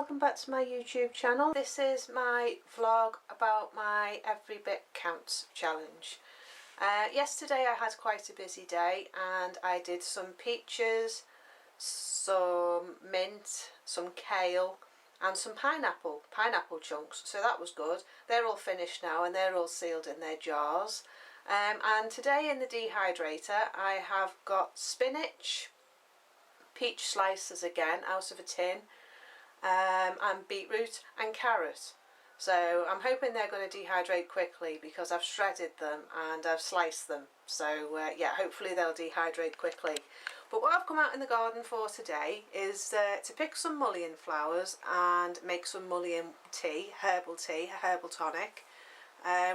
welcome back to my YouTube channel. This is my vlog about my Every Bit Counts challenge. Yesterday I had quite a busy day and I did some peaches, some mint, some kale and some pineapple chunks, so that was good. They're all finished now and they're all sealed in their jars. And today in the dehydrator I have got spinach, peach slices again out of a tin, and beetroot and carrot. So I'm hoping they're going to dehydrate quickly because I've shredded them and I've sliced them. So yeah, hopefully they'll dehydrate quickly. But what I've come out in the garden for today is to pick some mullein flowers and make some mullein tea, a herbal tonic,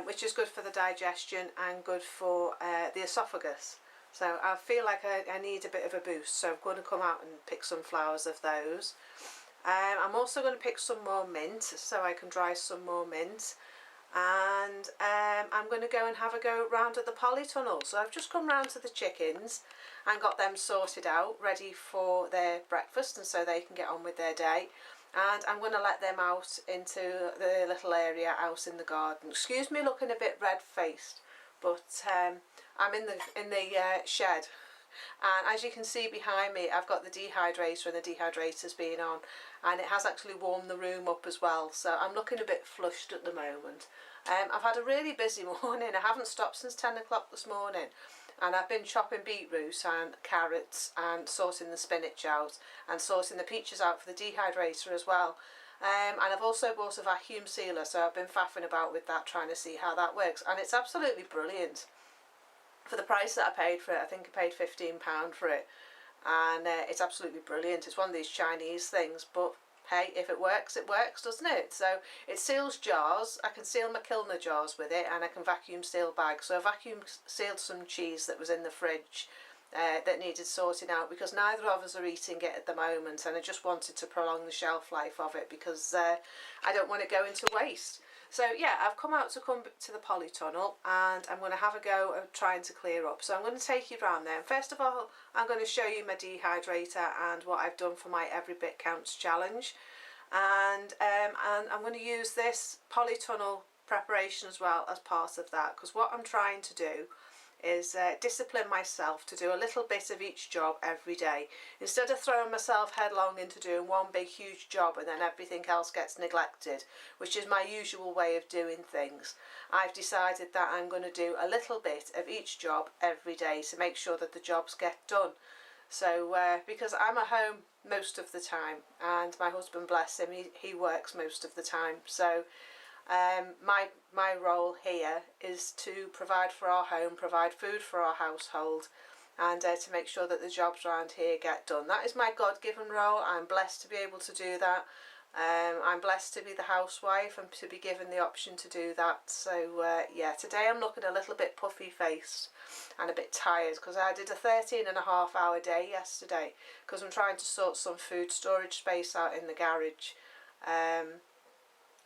which is good for the digestion and good for the esophagus. So I feel like I need a bit of a boost, so I'm going to come out and pick some flowers of those. I'm also going to pick some more mint so I can dry some more mint, and I'm going to go and have a go round at the polytunnel. So I've just come round to the chickens and got them sorted out, ready for their breakfast and so they can get on with their day. And I'm going to let them out into the little area out in the garden. Excuse me looking a bit red-faced, but I'm in the shed. And as you can see behind me, I've got the dehydrator and the dehydrator's been on, and it has actually warmed the room up as well, so I'm looking a bit flushed at the moment. I've had a really busy morning. I haven't stopped since 10 o'clock this morning, and I've been chopping beetroot and carrots and sorting the spinach out and sorting the peaches out for the dehydrator as well. And I've also bought a vacuum sealer, so I've been faffing about with that, trying to see how that works, and it's absolutely brilliant. For the price that I paid for it, I think I paid £15 for it, and it's absolutely brilliant. It's one of these Chinese things, but hey, if it works, doesn't it? So it seals jars. I can seal my Kilner jars with it, and I can vacuum seal bags. So I vacuum sealed some cheese that was in the fridge that needed sorting out, because neither of us are eating it at the moment, and I just wanted to prolong the shelf life of it because I don't want it going to waste. So yeah, I've come to the polytunnel and I'm going to have a go at trying to clear up. So I'm going to take you around there. And first of all, I'm going to show you my dehydrator and what I've done for my Every Bit Counts challenge. And I'm going to use this polytunnel preparation as well as part of that, because what I'm trying to do is discipline myself to do a little bit of each job every day, instead of throwing myself headlong into doing one big huge job and then everything else gets neglected, which is my usual way of doing things. I've decided that I'm going to do a little bit of each job every day to make sure that the jobs get done. So because I'm at home most of the time, and my husband, bless him, he works most of the time, so my role here is to provide for our home, provide food for our household, and to make sure that the jobs around here get done. That is my God-given role. I'm blessed to be able to do that. I'm blessed to be the housewife and to be given the option to do that. So yeah, today I'm looking a little bit puffy faced and a bit tired because I did a 13.5-hour day yesterday, because I'm trying to sort some food storage space out in the garage.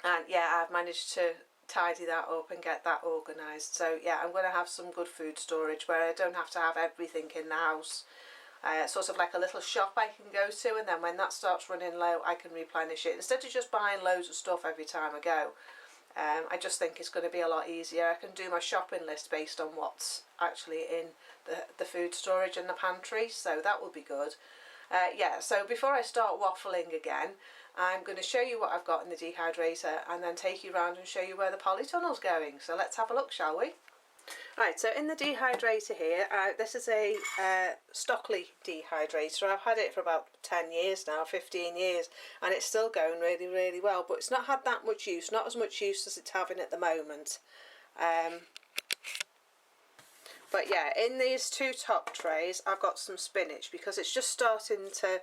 And yeah, I've managed to tidy that up and get that organised. So yeah, I'm going to have some good food storage where I don't have to have everything in the house. Sort of like a little shop I can go to, and then when that starts running low I can replenish it, instead of just buying loads of stuff every time I go. I just think it's going to be a lot easier. I can do my shopping list based on what's actually in the food storage and the pantry, so that will be good. Yeah, so before I start waffling again, I'm going to show you what I've got in the dehydrator and then take you around and show you where the polytunnel's going. So let's have a look, shall we? Right, so in the dehydrator here, this is a Stockley dehydrator. I've had it for about 10 years now, 15 years, and it's still going really, really well, but it's not had that much use, not as much use as it's having at the moment. But yeah, in these two top trays I've got some spinach, because it's just starting to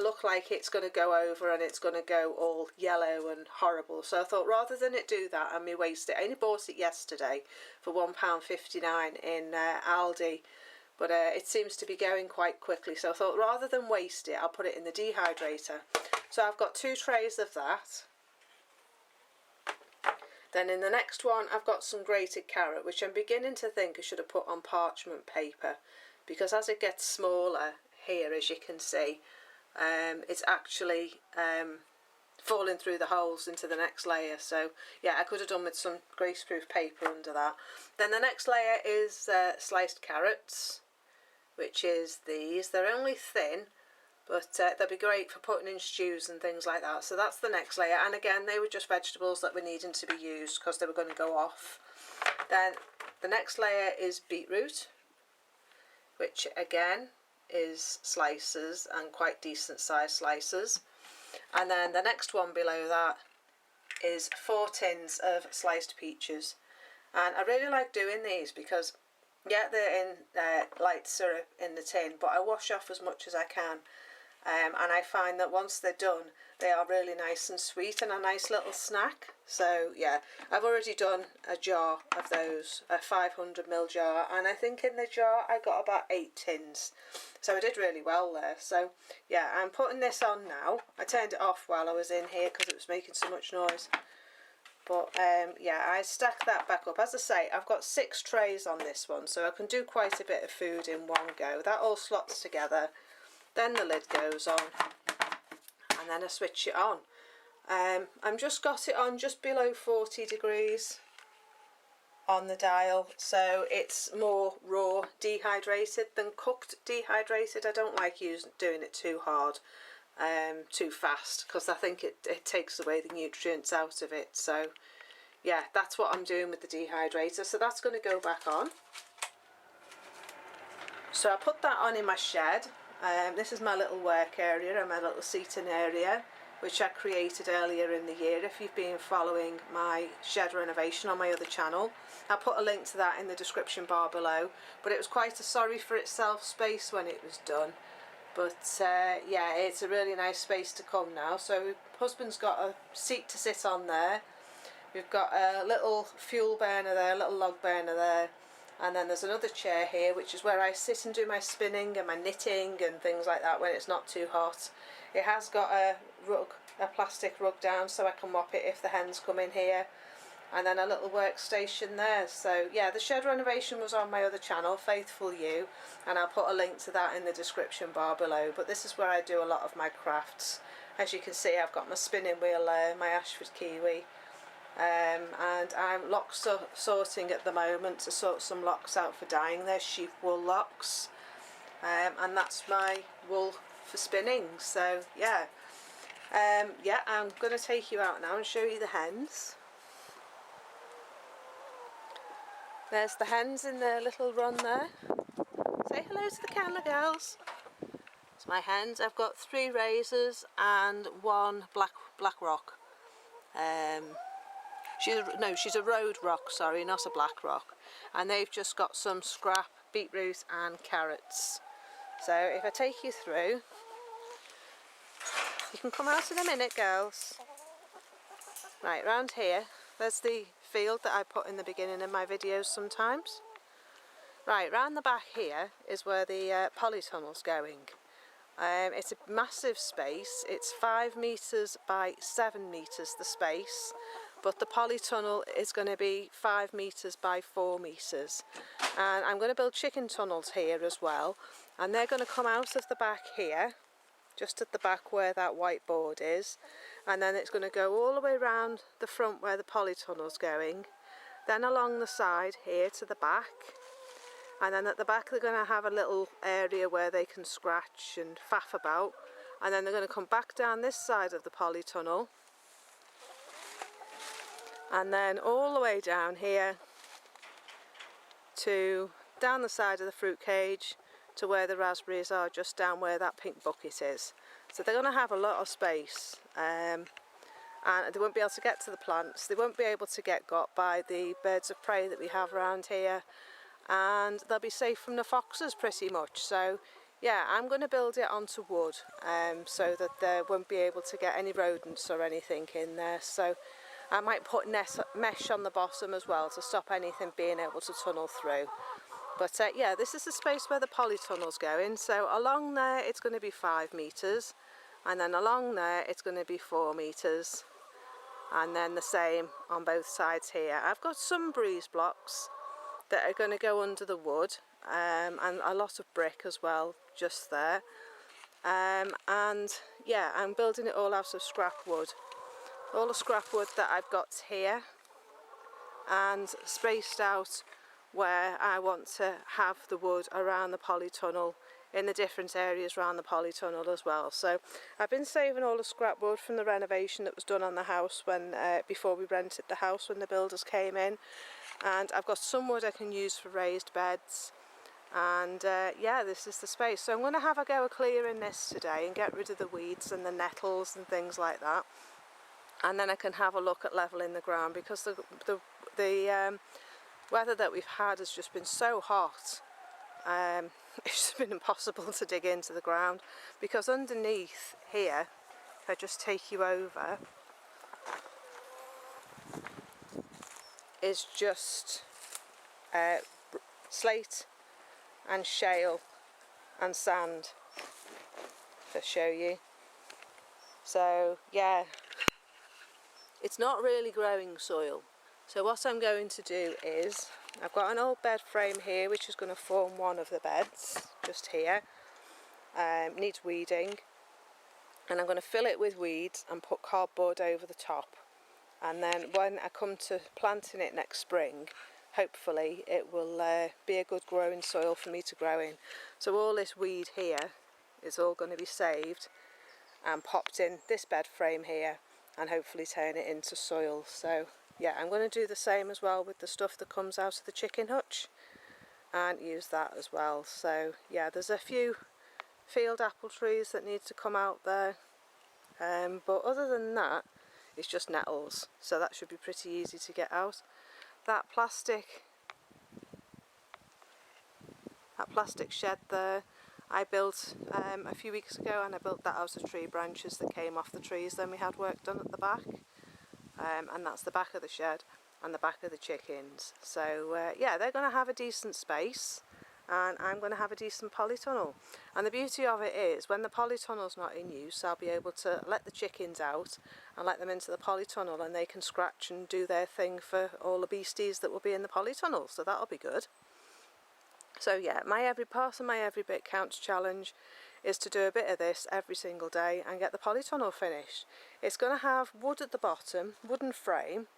look like it's going to go over and it's going to go all yellow and horrible. So I thought, rather than it do that and me waste it, I only bought it yesterday for £1.59 in Aldi, but it seems to be going quite quickly. So I thought, rather than waste it, I'll put it in the dehydrator. So I've got 2 trays of that. Then in the next one I've got some grated carrot, which I'm beginning to think I should have put on parchment paper, because as it gets smaller here, as you can see, it's actually falling through the holes into the next layer. So yeah, I could have done with some greaseproof paper under that. Then the next layer is sliced carrots, which is these. They're only thin, but they'll be great for putting in stews and things like that. So that's the next layer, and again they were just vegetables that were needing to be used because they were going to go off. Then the next layer is beetroot, which again is slices, and quite decent sized slices. And then the next one below that is 4 tins of sliced peaches, and I really like doing these because yeah, they're in light syrup in the tin, but I wash off as much as I can. And I find that once they're done, they are really nice and sweet and a nice little snack. So yeah, I've already done a jar of those, a 500ml jar, and I think in the jar I got about 8 tins. So I did really well there. So yeah, I'm putting this on now. I turned it off while I was in here because it was making so much noise. But yeah, I stack that back up. As I say, I've got 6 trays on this one, so I can do quite a bit of food in one go. That all slots together. Then the lid goes on, and then I switch it on. I've just got it on just below 40 degrees on the dial, so it's more raw dehydrated than cooked dehydrated. I don't like doing it too hard, too fast, because I think it takes away the nutrients out of it. So yeah, that's what I'm doing with the dehydrator. So that's going to go back on. So I put that on in my shed. This is my little work area and my little seating area, which I created earlier in the year. If you've been following my shed renovation on my other channel, I'll put a link to that in the description bar below. But it was quite a sorry for itself space when it was done. But yeah, it's a really nice space to come now. So husband's got a seat to sit on there. We've got a little fuel burner there, a little log burner there. And then there's another chair here, which is where I sit and do my spinning and my knitting and things like that when it's not too hot. It has got a rug, a plastic rug down, so I can mop it if the hens come in here. And then a little workstation there. So yeah, the shed renovation was on my other channel, Faithful You, and I'll put a link to that in the description bar below. But this is where I do a lot of my crafts. As you can see, I've got my spinning wheel there, my Ashford Kiwi. And I'm lock sorting at the moment to sort some locks out for dyeing. They're sheep wool locks, and that's my wool for spinning. So yeah, yeah, I'm going to take you out now and show you the hens. There's the hens in their little run there. Say hello to the camera, girls. It's my hens. I've got 3 razors and 1 black rock. She's a road rock, sorry, not a black rock. And they've just got some scrap beetroot and carrots. So if I take you through, you can come out in a minute, girls. Right, round here, there's the field that I put in the beginning of my videos sometimes. Right, round the back here is where the polytunnel's going. It's a massive space. It's 5 metres by 7 metres, the space. But the polytunnel is going to be 5 metres by 4 metres. And I'm going to build chicken tunnels here as well. And they're going to come out of the back here, just at the back where that white board is. And then it's going to go all the way around the front where the polytunnel's going. Then along the side here to the back. And then at the back they're going to have a little area where they can scratch and faff about. And then they're going to come back down this side of the polytunnel. And then all the way down here to down the side of the fruit cage to where the raspberries are, just down where that pink bucket is. So they're going to have a lot of space, and they won't be able to get to the plants. They won't be able to get got by the birds of prey that we have around here, and they'll be safe from the foxes pretty much. So yeah, I'm going to build it onto wood, so that they won't be able to get any rodents or anything in there. So I might put mesh on the bottom as well to stop anything being able to tunnel through. But yeah, this is the space where the polytunnel's going. So along there it's going to be 5 metres, and then along there it's going to be 4 metres, and then the same on both sides here. I've got some breeze blocks that are going to go under the wood, and a lot of brick as well just there. And yeah, I'm building it all out of scrap wood. all the scrap wood that I've got here, and spaced out where I want to have the wood around the polytunnel, in the different areas around the polytunnel as well. So I've been saving all the scrap wood from the renovation that was done on the house when before we rented the house, when the builders came in, and I've got some wood I can use for raised beds. And yeah, this is the space. So I'm going to have a go at clearing this today and get rid of the weeds and the nettles and things like that, and then I can have a look at leveling the ground, because the weather that we've had has just been so hot. It's just been impossible to dig into the ground, because underneath here, if I just take you over, is just slate and shale and sand to show you. So yeah, it's not really growing soil. So what I'm going to do is, I've got an old bed frame here which is going to form one of the beds just here. Needs weeding, and I'm going to fill it with weeds and put cardboard over the top, and then when I come to planting it next spring, hopefully it will be a good growing soil for me to grow in. So all this weed here is all going to be saved and popped in this bed frame here, and hopefully turn it into soil. So yeah, I'm going to do the same as well with the stuff that comes out of the chicken hutch, and use that as well. So yeah, there's a few field apple trees that need to come out there, but other than that it's just nettles, so that should be pretty easy to get out. That plastic shed there I built a few weeks ago, and I built that out of tree branches that came off the trees. Then we had work done at the back, and that's the back of the shed and the back of the chickens. So yeah, they're going to have a decent space, and I'm going to have a decent polytunnel. And the beauty of it is, when the polytunnel's not in use, I'll be able to let the chickens out and let them into the polytunnel, and they can scratch and do their thing for all the beasties that will be in the polytunnel, so that'll be good. So yeah, my every bit counts challenge is to do a bit of this every single day and get the polytunnel finished. It's going to have wood at the bottom, wooden frame,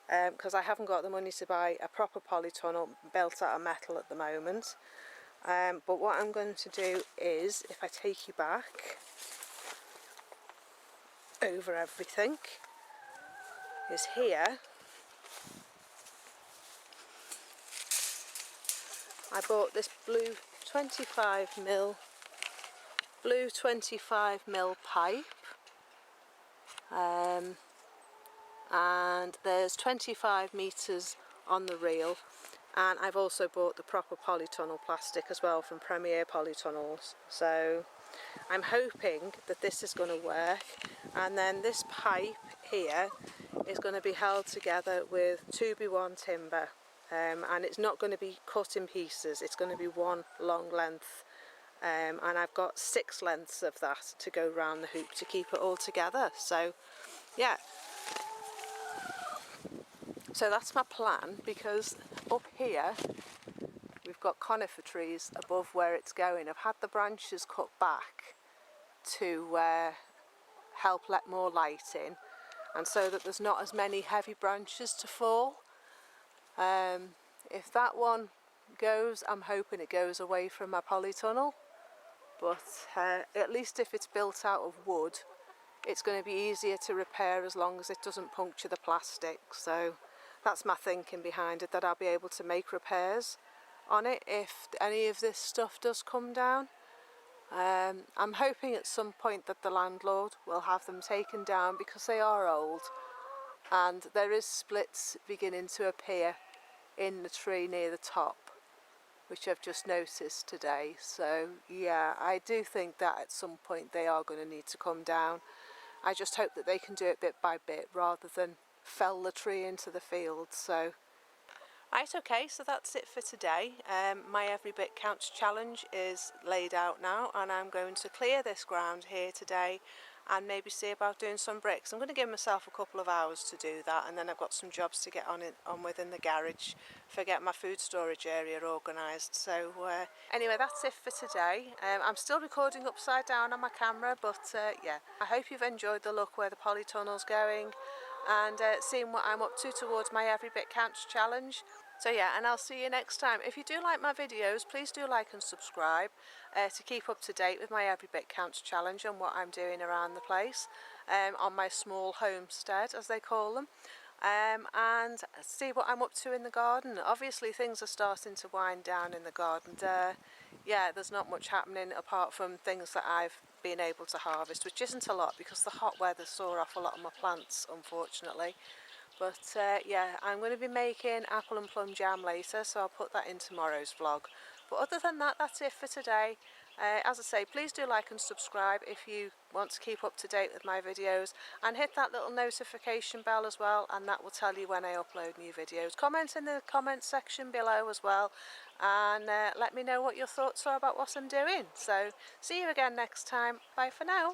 because I haven't got the money to buy a proper polytunnel built out of metal at the moment. But what I'm going to do is, if I take you back over everything, is here I bought this blue 25mm pipe, and there's 25 metres on the reel, and I've also bought the proper polytunnel plastic as well from Premier Polytunnels. So I'm hoping that this is going to work, and then this pipe here is going to be held together with 2x1 timber. And it's not going to be cut in pieces, it's going to be one long length, and I've got 6 lengths of that to go round the hoop to keep it all together. So yeah, so that's my plan, because up here we've got conifer trees above where it's going. I've had the branches cut back to help let more light in, and so that there's not as many heavy branches to fall. If that one goes, I'm hoping it goes away from my polytunnel, but at least if it's built out of wood, it's going to be easier to repair as long as it doesn't puncture the plastic. So that's my thinking behind it, that I'll be able to make repairs on it if any of this stuff does come down. I'm hoping at some point that the landlord will have them taken down, because they are old and there is splits beginning to appear in the tree near the top, which I've just noticed today. So yeah, I do think that at some point they are going to need to come down. I just hope that they can do it bit by bit rather than fell the tree into the field. So right, okay, so that's it for today. My Every Bit Counts challenge is laid out now, and I'm going to clear this ground here today and maybe see about doing some bricks. I'm going to give myself a couple of hours to do that, and then I've got some jobs to get on with in the garage for getting my food storage area organised. So anyway, that's it for today. I'm still recording upside down on my camera, but yeah, I hope you've enjoyed the look where the polytunnel's going and seeing what I'm up to towards my Every Bit Counts challenge. So yeah, and I'll see you next time. If you do like my videos, please do like and subscribe to keep up to date with my Every Bit Counts challenge and what I'm doing around the place on my small homestead, as they call them, and see what I'm up to in the garden. Obviously things are starting to wind down in the garden. Yeah, there's not much happening apart from things that I've been able to harvest, which isn't a lot because the hot weather saw off a lot of my plants, unfortunately. But yeah, I'm going to be making apple and plum jam later, so I'll put that in tomorrow's vlog. But other than that, that's it for today. As I say, please do like and subscribe if you want to keep up to date with my videos, and hit that little notification bell as well, and that will tell you when I upload new videos. Comment in the comment section below as well, and let me know what your thoughts are about what I'm doing. So see you again next time. Bye for now.